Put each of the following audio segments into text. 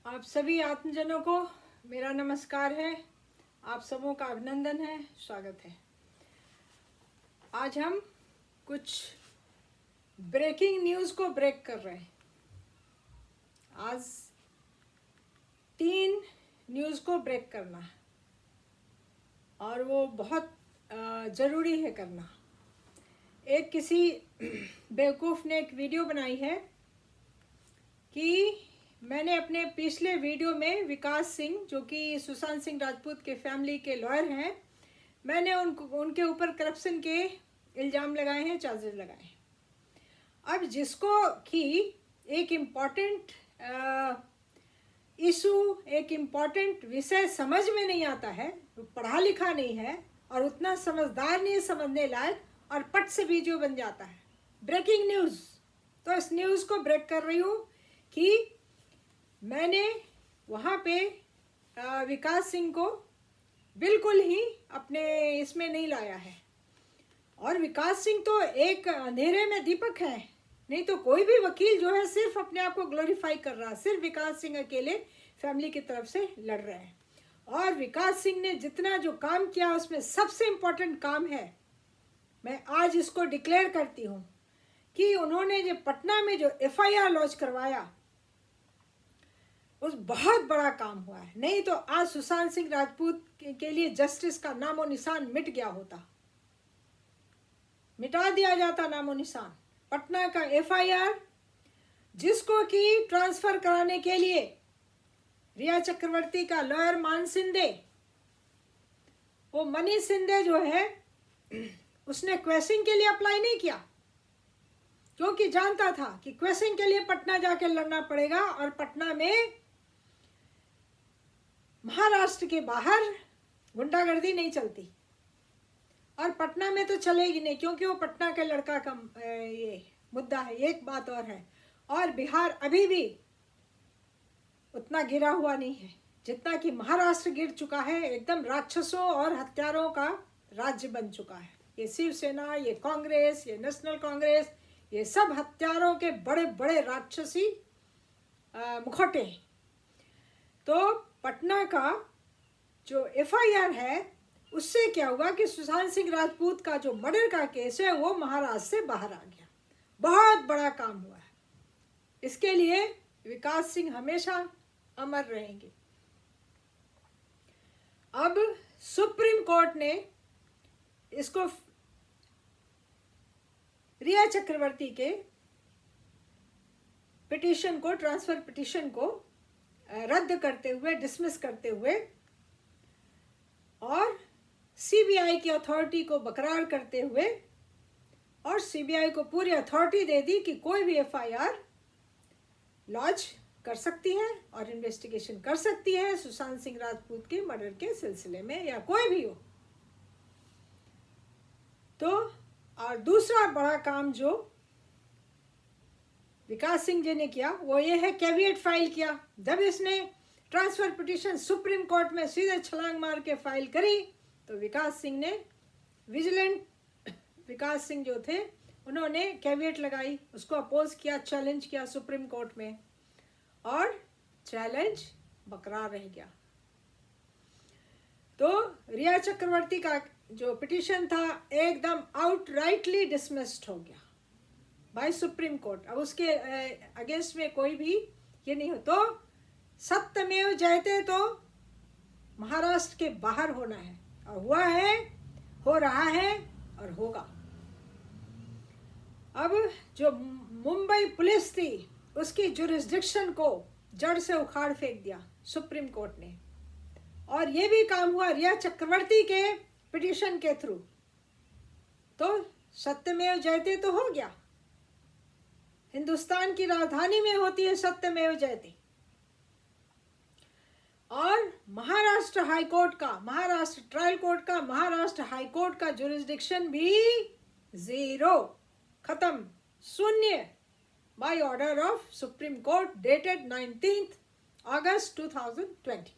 आप सभी आत्मजनों को मेरा नमस्कार है। आप सबों का अभिनंदन है, स्वागत है। आज हम कुछ ब्रेकिंग न्यूज़ को ब्रेक कर रहे हैं। आज 3 न्यूज़ को ब्रेक करना है और वो बहुत ज़रूरी है करना। एक किसी बेवकूफ़ ने एक वीडियो बनाई है कि मैंने अपने पिछले वीडियो में विकास सिंह, जो कि सुशांत सिंह राजपूत के फैमिली के लॉयर हैं, मैंने उनके ऊपर करप्शन के इल्ज़ाम लगाए हैं, चार्जेस लगाए हैं। अब जिसको कि एक इम्पॉर्टेंट इशू, एक इम्पॉर्टेंट विषय समझ में नहीं आता है, पढ़ा लिखा नहीं है और उतना समझदार नहीं है समझने लायक, और पट से वीडियो बन जाता है ब्रेकिंग न्यूज़। तो इस न्यूज़ को ब्रेक कर रही हूँ कि मैंने वहाँ पे विकास सिंह को बिल्कुल ही अपने इसमें नहीं लाया है। और विकास सिंह तो एक अंधेरे में दीपक है, नहीं तो कोई भी वकील जो है सिर्फ अपने आप को ग्लोरीफाई कर रहा है। सिर्फ विकास सिंह अकेले फैमिली की तरफ से लड़ रहे हैं। और विकास सिंह ने जितना जो काम किया उसमें सबसे इम्पोर्टेंट काम है, मैं आज इसको डिक्लेयर करती हूँ कि उन्होंने जो पटना में जो FIR लॉन्च करवाया, उस बहुत बड़ा काम हुआ है। नहीं तो आज सुशांत सिंह राजपूत के लिए जस्टिस का नामो निशान मिट गया होता, मिटा दिया जाता नामो निशान। पटना का FIR, जिसको कि ट्रांसफर कराने के लिए रिया चक्रवर्ती का लॉयर मान सिंधे, वो मनीष सिंधे जो है, उसने क्वेश्चन के लिए अप्लाई नहीं किया, क्योंकि जानता था कि क्वेश्चन के लिए पटना जाके लड़ना पड़ेगा और पटना में महाराष्ट्र के बाहर गुंडागर्दी नहीं चलती और पटना में तो चलेगी नहीं, क्योंकि वो पटना के लड़का का ये मुद्दा है। एक बात और है, और बिहार अभी भी उतना गिरा हुआ नहीं है जितना कि महाराष्ट्र गिर चुका है। एकदम राक्षसों और हत्यारों का राज्य बन चुका है। ये शिवसेना, ये कांग्रेस, ये नेशनल कांग्रेस, ये सब हत्यारों के बड़े बड़े राक्षसी मुखौटे हैं। तो पटना का जो FIR है, उससे क्या हुआ कि सुशांत सिंह राजपूत का जो मर्डर का केस है वो महाराष्ट्र से बाहर आ गया। बहुत बड़ा काम हुआ है। इसके लिए विकास सिंह हमेशा अमर रहेंगे। अब सुप्रीम कोर्ट ने इसको रिया चक्रवर्ती के पिटीशन को, ट्रांसफर पिटीशन को रद्द करते हुए, डिसमिस करते हुए, और CBI की अथॉरिटी को बरकरार करते हुए, और CBI को पूरी अथॉरिटी दे दी कि कोई भी FIR लॉन्च कर सकती है और इन्वेस्टिगेशन कर सकती है सुशांत सिंह राजपूत के मर्डर के सिलसिले में, या कोई भी हो। तो और दूसरा बड़ा काम जो विकास सिंह जी ने किया वो ये है, कैविएट फाइल किया। जब इसने ट्रांसफर पिटीशन सुप्रीम कोर्ट में सीधे छलांग मार के फाइल करी, तो विकास सिंह ने, विजिलेंट विकास सिंह जो थे, उन्होंने कैविएट लगाई, उसको अपोज किया, चैलेंज किया सुप्रीम कोर्ट में, और चैलेंज बरकरार रह गया। तो रिया चक्रवर्ती का जो पिटीशन था एकदम आउटराइटली डिसमिस्ड हो गया बाय सुप्रीम कोर्ट। अब उसके अगेंस्ट में कोई भी ये नहीं हो। तो सत्यमेव जयते तो महाराष्ट्र के बाहर होना है, और हुआ है, हो रहा है और होगा। अब जो मुंबई पुलिस थी, उसकी जुरिस्डिक्शन को जड़ से उखाड़ फेंक दिया सुप्रीम कोर्ट ने, और ये भी काम हुआ रिया चक्रवर्ती के पिटीशन के थ्रू। तो सत्यमेव जयते तो हो गया। हिंदुस्तान की राजधानी में होती है सत्यमेव जयते। और महाराष्ट्र हाई कोर्ट का, महाराष्ट्र ट्रायल कोर्ट का, महाराष्ट्र हाई कोर्ट का जुरिस्डिक्शन भी जीरो, खत्म, शून्य, by order of supreme court dated 19 August 2020।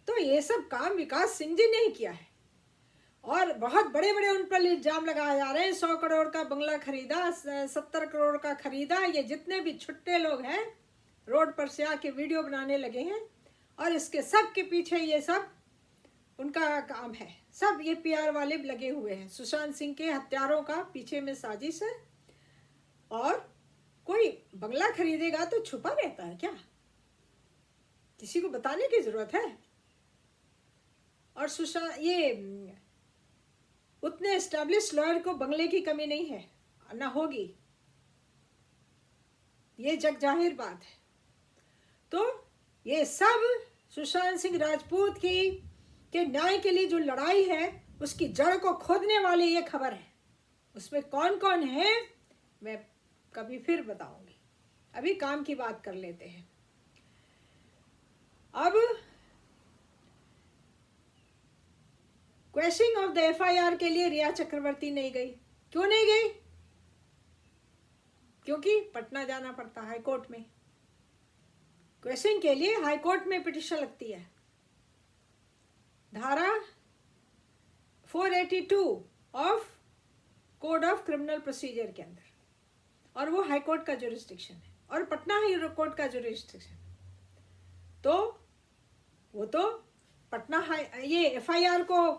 तो ये सब काम विकास सिंह जी ने ही किया है, और बहुत बड़े बड़े उन पर इल्जाम लगाए जा रहे हैं। 100 करोड़ का बंगला खरीदा, 70 करोड़ का खरीदा, ये जितने भी छुट्टे लोग हैं रोड पर से आके वीडियो बनाने लगे हैं, और इसके सब के पीछे ये सब उनका काम है। सब ये पीआर वाले लगे हुए हैं। सुशांत सिंह के हत्यारों का पीछे में साजिश है। और कोई बंगला खरीदेगा तो छुपा रहता है क्या? किसी को बताने की जरूरत है? और सुशांत ये उतने एस्टैब्लिश लॉयर को बंगले की कमी नहीं है, ना होगी, ये जग जाहिर बात है। तो ये सब सुशांत सिंह राजपूत की के न्याय के लिए जो लड़ाई है उसकी जड़ को खोदने वाली ये खबर है। उसमें कौन कौन है मैं कभी फिर बताऊंगी। अभी काम की बात कर लेते हैं। अब क्वेश्चनिंग ऑफ द एफआईआर के लिए रिया चक्रवर्ती नहीं गई। क्यों नहीं गई? क्योंकि पटना जाना पड़ता हाई कोर्ट में। क्वेश्चनिंग के लिए हाई कोर्ट में पिटीशन लगती है, धारा 482 of code of criminal procedure के अंदर, और वो हाई कोर्ट का जुरिस्डिक्शन है और पटना हाई कोर्ट का जुरिस्डिक्शन। तो वो तो पटना हाई ये एफआईआर को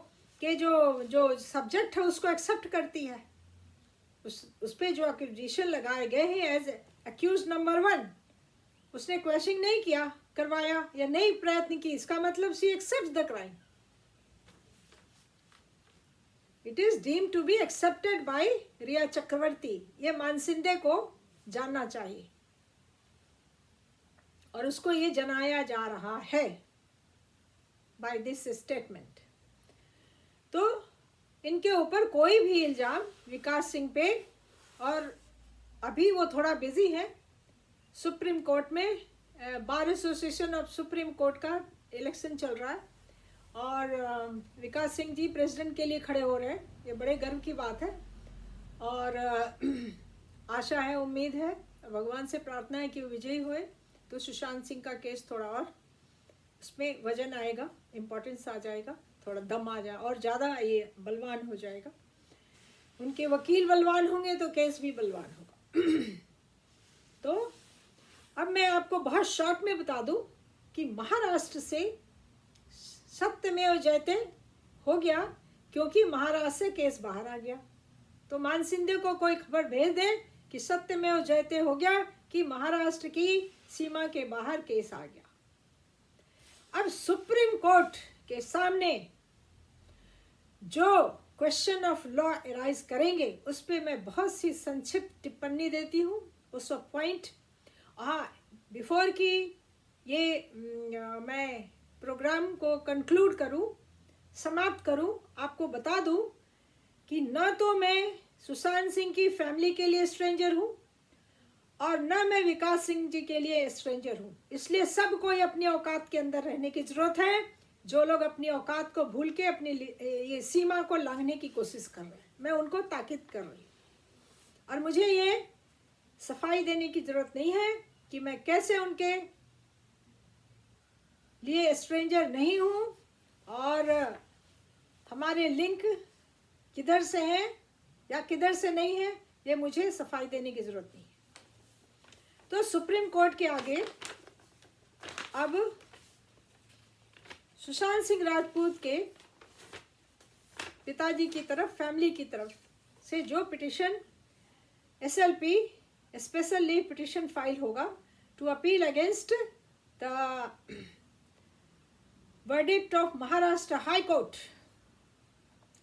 के जो सब्जेक्ट है उसको एक्सेप्ट करती है। उस पे जो एक्यूजेशन लगाए गए हैं एज अक्यूज नंबर 1, उसने क्वेश्चनिंग नहीं किया, करवाया या नहीं प्रयत्न की, इसका मतलब she accepts the crime. It is deemed to be accepted by Rhea Chakraborty. ये मानसिंदे को जानना चाहिए और उसको ये जनाया जा रहा है बाय दिस स्टेटमेंट। तो इनके ऊपर कोई भी इल्ज़ाम विकास सिंह पे, और अभी वो थोड़ा बिजी है, सुप्रीम कोर्ट में bar association of supreme court का इलेक्शन चल रहा है और विकास सिंह जी प्रेसिडेंट के लिए खड़े हो रहे हैं। ये बड़े गर्व की बात है और आशा है, उम्मीद है, भगवान से प्रार्थना है कि वो विजयी हुए तो सुशांत सिंह का केस थोड़ा और उसमें वजन आएगा, इम्पोर्टेंस आ जाएगा, थोड़ा दम आ जाए और ज़्यादा ये बलवान हो जाएगा। उनके वकील बलवान होंगे तो केस भी बलवान होगा। तो अब मैं आपको बहुत शॉर्ट में बता दूं कि महाराष्ट्र से सत्यमेव जयते हो गया क्योंकि महाराष्ट्र से केस बाहर आ गया। तो मानसिंदे को कोई खबर भेज दे कि सत्यमेव जयते हो गया कि महाराष्ट्र की सीमा के बाहर केस आ गया। अब सुप्रीम कोर्ट के सामने जो क्वेश्चन ऑफ लॉ एराइज करेंगे उस पर मैं बहुत सी संक्षिप्त टिप्पणी देती हूँ उस पॉइंट। बिफोर कि ये मैं प्रोग्राम को कंक्लूड करूँ, समाप्त करूँ, आपको बता दूँ कि न तो मैं सुशांत सिंह की फैमिली के लिए स्ट्रेंजर हूँ और न मैं विकास सिंह जी के लिए स्ट्रेंजर हूँ। इसलिए सबको अपनी औकात के अंदर रहने की ज़रूरत है। जो लोग अपनी औकात को भूल के अपनी ये सीमा को लांघने की कोशिश कर रहे हैं, मैं उनको ताकीद कर रही हूँ। और मुझे ये सफाई देने की ज़रूरत नहीं है कि मैं कैसे उनके लिए स्ट्रेंजर नहीं हूँ और हमारे लिंक किधर से हैं या किधर से नहीं है, ये मुझे सफाई देने की ज़रूरत नहीं है। तो सुप्रीम कोर्ट के आगे अब सुशांत सिंह राजपूत के पिताजी की तरफ, फैमिली की तरफ से जो petition SLP special leave petition file होगा to appeal against the verdict of Maharashtra high court,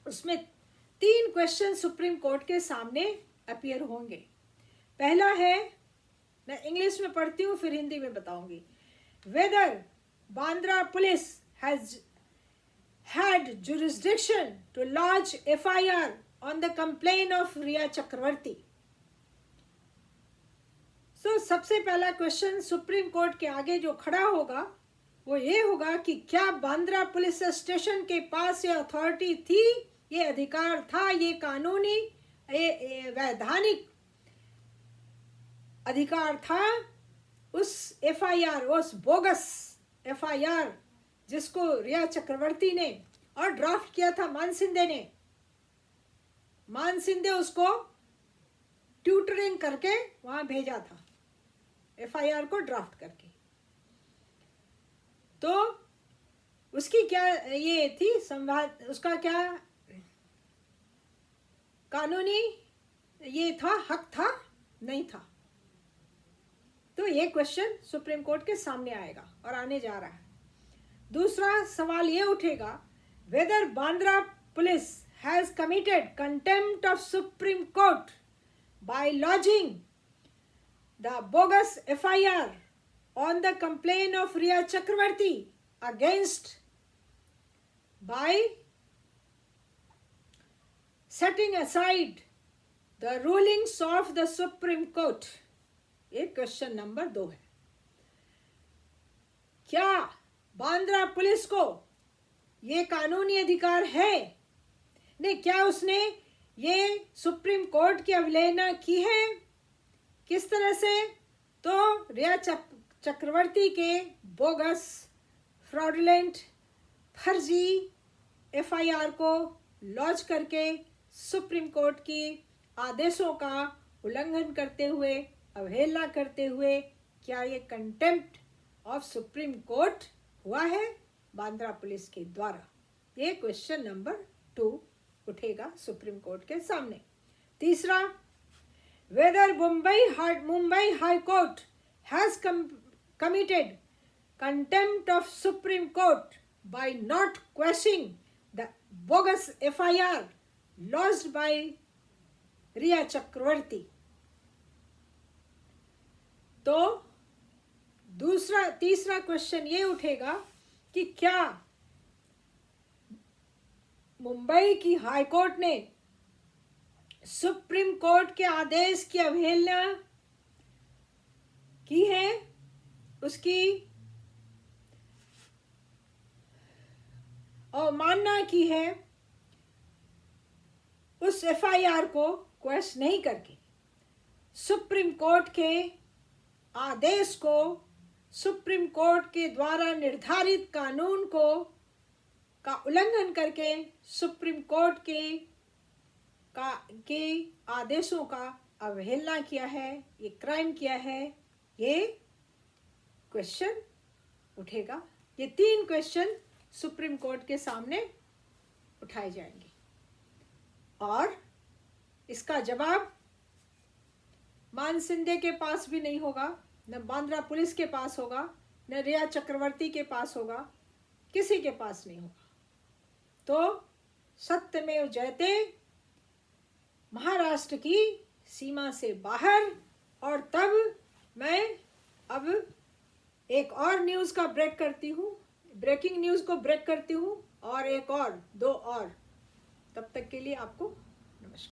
उसमें 3 क्वेश्चन सुप्रीम कोर्ट के सामने अपीयर होंगे। पहला है, मैं इंग्लिश में पढ़ती हूँ फिर हिंदी में बताऊंगी। Whether Bandra police has had jurisdiction to lodge FIR on the complaint of Riya Chakravarti. So सबसे पहला क्वेश्चन सुप्रीम कोर्ट के आगे जो खड़ा होगा वो ये होगा कि क्या बांद्रा पुलिस स्टेशन के पास ये अथॉरिटी थी, ये अधिकार था, ये कानूनी, ये वैधानिक अधिकार था उस FIR, उस बोगस FIR जिसको रिया चक्रवर्ती ने और ड्राफ्ट किया था मानसिंदे ने। मानसिंदे उसको ट्यूटरिंग करके वहां भेजा था। एफआईआर को ड्राफ्ट करके। तो उसकी क्या ये थी संवाद, उसका क्या कानूनी ये था, हक था, नहीं था। तो ये क्वेश्चन सुप्रीम कोर्ट के सामने आएगा और आने जा रहा है। दूसरा सवाल ये उठेगा, whether Bandra police has committed contempt of supreme court by lodging the bogus FIR on the complaint of Riya Chakravarti against by setting aside the rulings of the Supreme Court। ये क्वेश्चन नंबर 2 है। क्या Bandra police को ये कानूनी अधिकार है, नहीं, क्या उसने ये सुप्रीम कोर्ट की अवहेलना की है? किस तरह से? तो रिया चक्रवर्ती के बोगस, फ्रॉडुलेंट, फर्जी एफआईआर को लॉन्च करके सुप्रीम कोर्ट की आदेशों का उल्लंघन करते हुए, अवहेलना करते हुए, क्या ये कंटेम्प्ट ऑफ सुप्रीम कोर्ट हुआ है बांद्रा पुलिस के द्वारा? ये क्वेश्चन नंबर 2 उठेगा सुप्रीम कोर्ट के सामने। तीसरा, whether Mumbai high court has committed contempt of supreme court by not questioning the bogus FIR launched by Rhea Chakraborty. तो तीसरा क्वेश्चन ये उठेगा कि क्या मुंबई की हाई कोर्ट ने सुप्रीम कोर्ट के आदेश की अवहेलना की है, उसकी अवमानना की है, उस एफआईआर को क्वेश्चन नहीं करके सुप्रीम कोर्ट के आदेश को, सुप्रीम कोर्ट के द्वारा निर्धारित कानून को का उल्लंघन करके सुप्रीम कोर्ट के आदेशों का अवहेलना किया है, ये क्राइम किया है, ये क्वेश्चन उठेगा। ये 3 क्वेश्चन सुप्रीम कोर्ट के सामने उठाए जाएंगे और इसका जवाब मान सिंधे के पास भी नहीं होगा, न बांद्रा पुलिस के पास होगा, न रिया चक्रवर्ती के पास होगा, किसी के पास नहीं होगा। तो सत्यमेव जयते महाराष्ट्र की सीमा से बाहर। और तब मैं अब एक और न्यूज़ का ब्रेक करती हूँ, ब्रेकिंग न्यूज़ को ब्रेक करती हूँ और एक और 2 और, तब तक के लिए आपको